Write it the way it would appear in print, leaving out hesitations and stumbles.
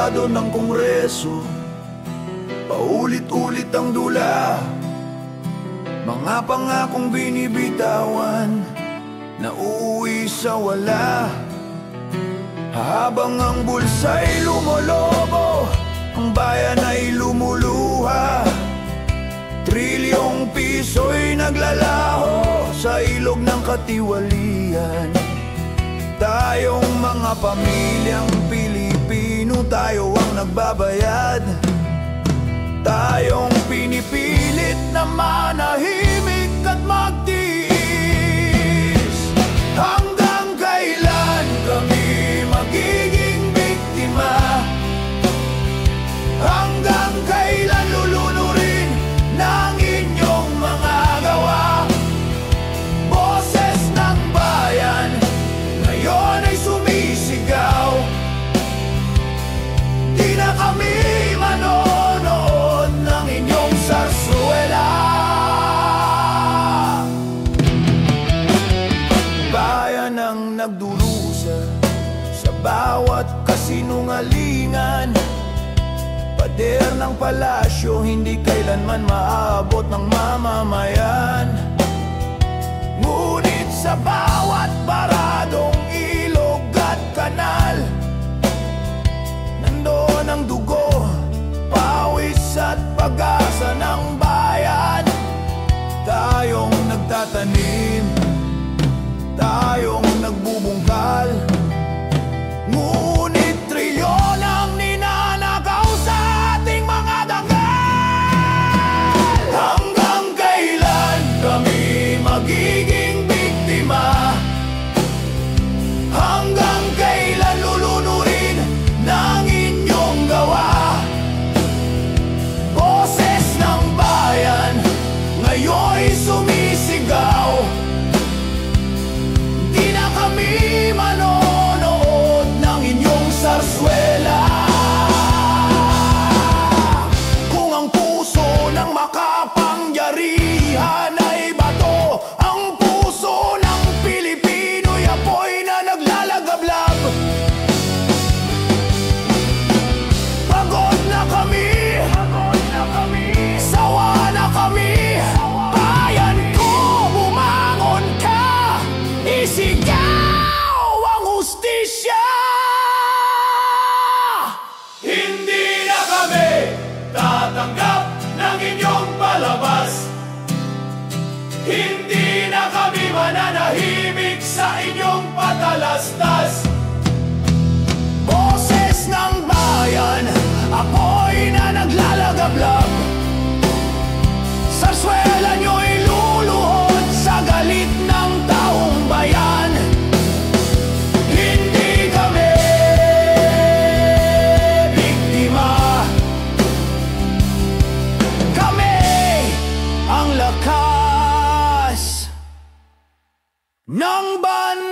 senado ng Kongreso, paulit-ulit ang dula, mga pangakong binibitawan na uuwi sa wala. Habang ang bulsa'y lumolobo, ang bayan ay lumuluha. Trilyong piso'y naglalaho sa ilog ng katiwalian. Tayong mga pamilyang Pilipino, tayo ang nagbabayad. Tayong pinipilit na manahimik at magtiis. Hanggang kailan kami magiging biktima? Hanggang kailan lulunurin ng inyong mga gawa? Boses ng bayan ngayon ay sumisigaw. Di na kami manonood ng inyong sarsuela. Bayan ang nagdurusa sa bawat kasinungalingan. Pader ng palasyo, hindi kailanman maabot ng mamamayan. Ngunit sa bawat baradong ilog at kanal, nandoon ang dugo, pawis at pag-asa ng bayan. Tayong nagtatanim, tayong nagbubungkal, ngunit trilyon ang ninanakaw sa ating mga dangal. Hanggang kailan kami magiging biktima? Hanggang kailan lulunurin ng inyong gawa? Boses ng bayan ngayon'y sumisigaw. Di na kami manonood ng inyong sarsuela. Kung ang puso ng makapangyarihan ay bato, ang puso ng Pilipino'y apoy na naglalagablab. Pagod na kami, sawa na kami. Bayan ko, bumangon ka, isigaw ang hustisya. Hindi na kami tatanggap ng inyong palabas. Hindi na kami mananahimik sa inyong patalastas. Boses ng bayan, apoy na naglalagablab. Sarsuela nyo'y luluhod sa galit ng taong bayan. Hindi kami biktima, kami ang lakas ng bansa.